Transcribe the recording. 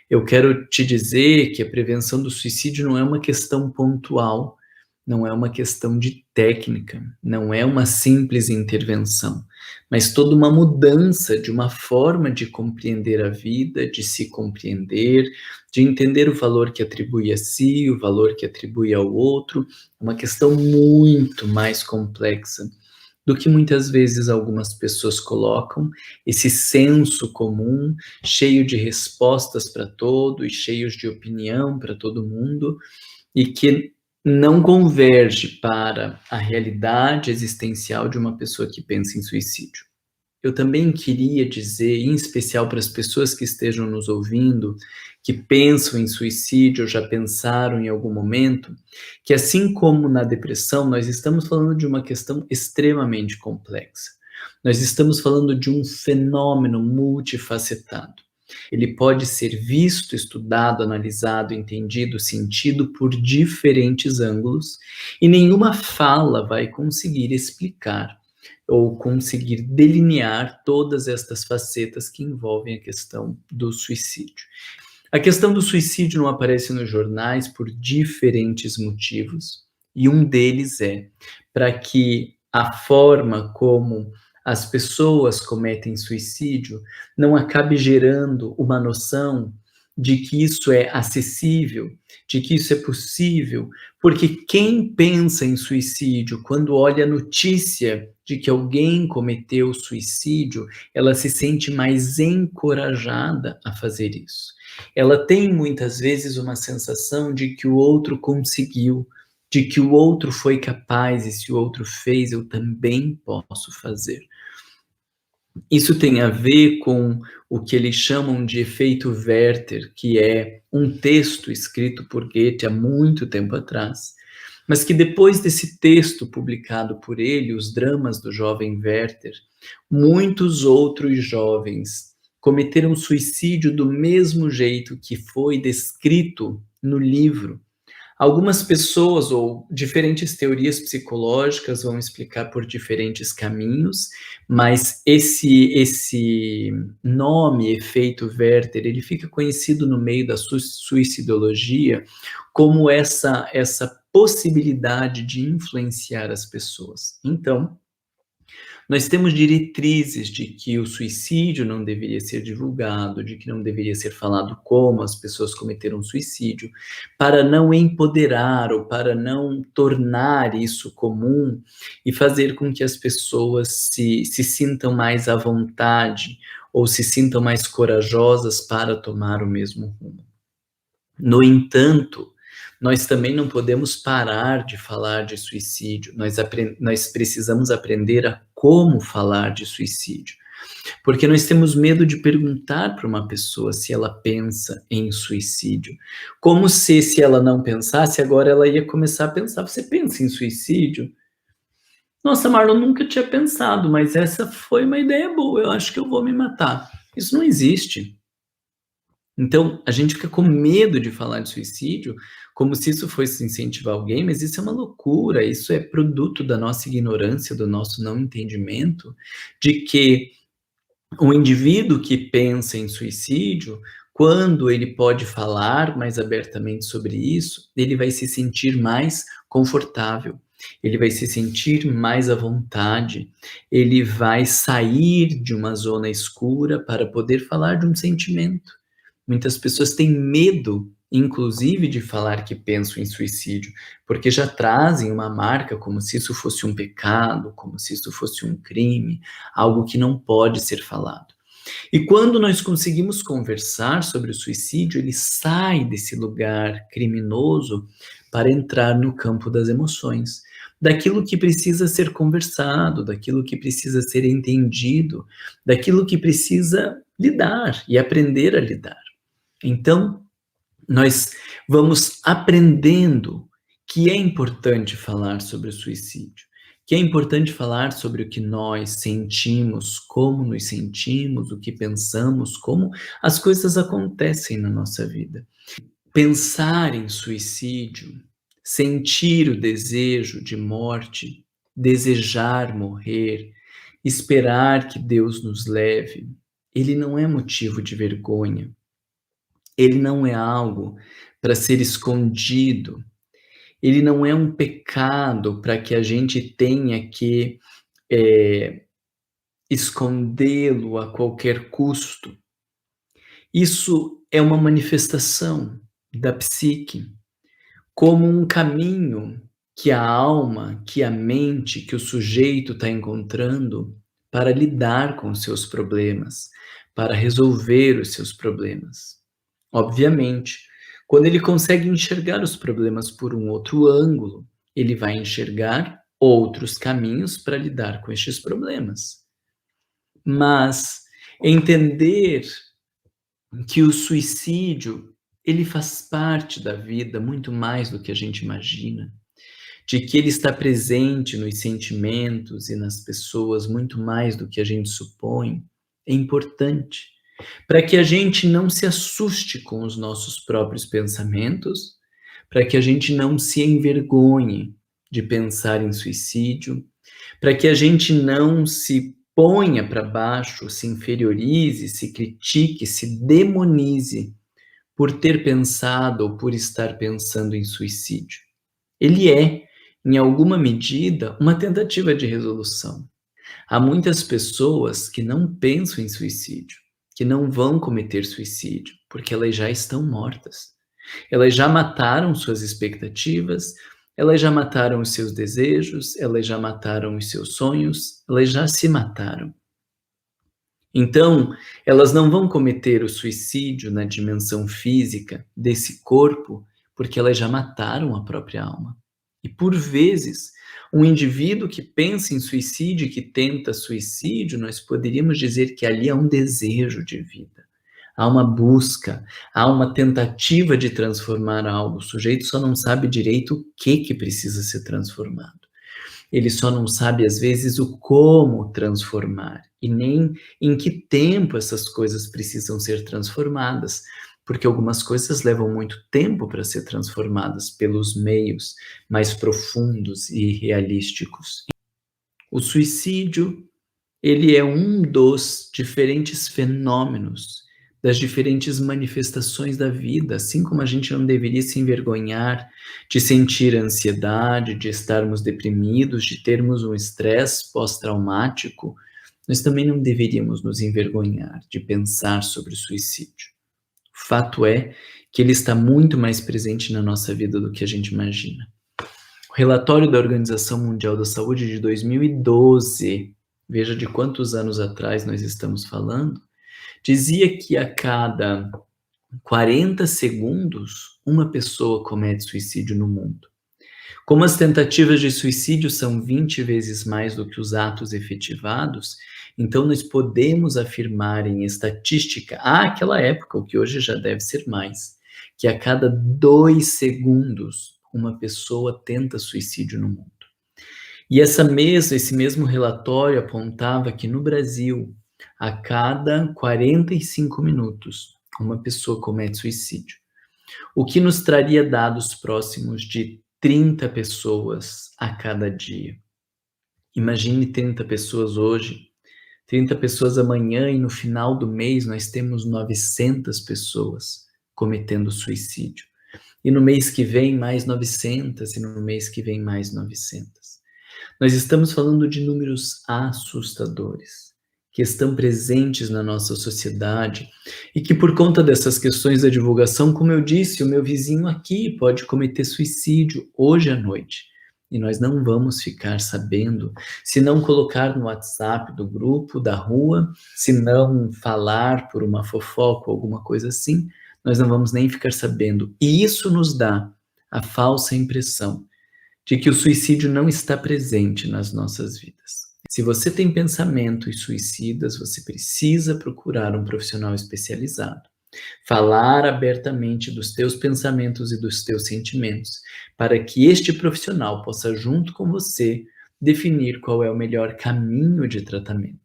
Eu quero te dizer que a prevenção do suicídio não é uma questão pontual, não é uma questão de técnica, não é uma simples intervenção, mas toda uma mudança de uma forma de compreender a vida, de se compreender, de entender o valor que atribui a si, o valor que atribui ao outro, é uma questão muito mais complexa do que muitas vezes algumas pessoas colocam, esse senso comum, cheio de respostas para todo e cheios de opinião para todo mundo, e que não converge para a realidade existencial de uma pessoa que pensa em suicídio. Eu também queria dizer, em especial para as pessoas que estejam nos ouvindo, que pensam em suicídio ou já pensaram em algum momento, que assim como na depressão, nós estamos falando de uma questão extremamente complexa. Nós estamos falando de um fenômeno multifacetado. Ele pode ser visto, estudado, analisado, entendido, sentido por diferentes ângulos, e nenhuma fala vai conseguir explicar ou conseguir delinear todas estas facetas que envolvem a questão do suicídio. A questão do suicídio não aparece nos jornais por diferentes motivos, e um deles é para que a forma como as pessoas cometem suicídio não acabe gerando uma noção de que isso é acessível, de que isso é possível, porque quem pensa em suicídio, quando olha a notícia de que alguém cometeu suicídio, ela se sente mais encorajada a fazer isso. Ela tem muitas vezes uma sensação de que o outro conseguiu, de que o outro foi capaz, e se o outro fez, eu também posso fazer. Isso tem a ver com o que eles chamam de efeito Werther, que é um texto escrito por Goethe há muito tempo atrás, mas que depois desse texto publicado por ele, Os Dramas do Jovem Werther, muitos outros jovens cometeram suicídio do mesmo jeito que foi descrito no livro. Algumas pessoas ou diferentes teorias psicológicas vão explicar por diferentes caminhos, mas esse nome, efeito Werther, ele fica conhecido no meio da suicidologia como essa possibilidade de influenciar as pessoas. Então, nós temos diretrizes de que o suicídio não deveria ser divulgado, de que não deveria ser falado como as pessoas cometeram suicídio, para não empoderar ou para não tornar isso comum e fazer com que as pessoas se sintam mais à vontade ou se sintam mais corajosas para tomar o mesmo rumo. No entanto, nós também não podemos parar de falar de suicídio, nós precisamos aprender a como falar de suicídio, porque nós temos medo de perguntar para uma pessoa se ela pensa em suicídio, como se ela não pensasse, agora ela ia começar a pensar, você pensa em suicídio? Nossa, Marlon, nunca tinha pensado, mas essa foi uma ideia boa, eu acho que eu vou me matar. Isso não existe. Então, a gente fica com medo de falar de suicídio, como se isso fosse incentivar alguém, mas isso é uma loucura, isso é produto da nossa ignorância, do nosso não entendimento, de que o indivíduo que pensa em suicídio, quando ele pode falar mais abertamente sobre isso, ele vai se sentir mais confortável, ele vai se sentir mais à vontade, ele vai sair de uma zona escura para poder falar de um sentimento. Muitas pessoas têm medo, inclusive, de falar que pensam em suicídio, porque já trazem uma marca como se isso fosse um pecado, como se isso fosse um crime, algo que não pode ser falado. E quando nós conseguimos conversar sobre o suicídio, ele sai desse lugar criminoso para entrar no campo das emoções, daquilo que precisa ser conversado, daquilo que precisa ser entendido, daquilo que precisa lidar e aprender a lidar. Então, nós vamos aprendendo que é importante falar sobre o suicídio, que é importante falar sobre o que nós sentimos, como nos sentimos, o que pensamos, como as coisas acontecem na nossa vida. Pensar em suicídio, sentir o desejo de morte, desejar morrer, esperar que Deus nos leve, ele não é motivo de vergonha. Ele não é algo para ser escondido, ele não é um pecado para que a gente tenha que, eh, escondê-lo a qualquer custo. Isso é uma manifestação da psique, como um caminho que a alma, que a mente, que o sujeito está encontrando para lidar com os seus problemas, para resolver os seus problemas. Obviamente, quando ele consegue enxergar os problemas por um outro ângulo, ele vai enxergar outros caminhos para lidar com estes problemas. Mas entender que o suicídio, ele faz parte da vida muito mais do que a gente imagina, de que ele está presente nos sentimentos e nas pessoas muito mais do que a gente supõe, é importante, para que a gente não se assuste com os nossos próprios pensamentos, para que a gente não se envergonhe de pensar em suicídio, para que a gente não se ponha para baixo, se inferiorize, se critique, se demonize por ter pensado ou por estar pensando em suicídio. Ele é, em alguma medida, uma tentativa de resolução. Há muitas pessoas que não pensam em suicídio, que não vão cometer suicídio, porque elas já estão mortas. Elas já mataram suas expectativas, elas já mataram os seus desejos, elas já mataram os seus sonhos, elas já se mataram. Então, elas não vão cometer o suicídio na dimensão física desse corpo, porque elas já mataram a própria alma. E por vezes, um indivíduo que pensa em suicídio e que tenta suicídio, nós poderíamos dizer que ali há um desejo de vida, há uma busca, há uma tentativa de transformar algo. O sujeito só não sabe direito o que precisa ser transformado. Ele só não sabe, às vezes, o como transformar e nem em que tempo essas coisas precisam ser transformadas, porque algumas coisas levam muito tempo para ser transformadas pelos meios mais profundos e realísticos. O suicídio, ele é um dos diferentes fenômenos, das diferentes manifestações da vida, assim como a gente não deveria se envergonhar de sentir ansiedade, de estarmos deprimidos, de termos um estresse pós-traumático, nós também não deveríamos nos envergonhar de pensar sobre o suicídio. O fato é que ele está muito mais presente na nossa vida do que a gente imagina. O relatório da Organização Mundial da Saúde de 2012, veja de quantos anos atrás nós estamos falando, dizia que a cada 40 segundos, uma pessoa comete suicídio no mundo. Como as tentativas de suicídio são 20 vezes mais do que os atos efetivados, então nós podemos afirmar em estatística, àquela época, o que hoje já deve ser mais, que a cada 2 segundos uma pessoa tenta suicídio no mundo. E esse mesmo relatório apontava que no Brasil, a cada 45 minutos, uma pessoa comete suicídio, o que nos traria dados próximos de 30 pessoas a cada dia. Imagine 30 pessoas hoje, 30 pessoas amanhã e no final do mês nós temos 900 pessoas cometendo suicídio. E no mês que vem mais 900 e no mês que vem mais 900. Nós estamos falando de números assustadores, que estão presentes na nossa sociedade e que por conta dessas questões da divulgação, como eu disse, o meu vizinho aqui pode cometer suicídio hoje à noite. E nós não vamos ficar sabendo, se não colocar no WhatsApp do grupo, da rua, se não falar por uma fofoca ou alguma coisa assim, nós não vamos nem ficar sabendo. E isso nos dá a falsa impressão de que o suicídio não está presente nas nossas vidas. Se você tem pensamentos suicidas, você precisa procurar um profissional especializado. Falar abertamente dos teus pensamentos e dos teus sentimentos, para que este profissional possa, junto com você, definir qual é o melhor caminho de tratamento.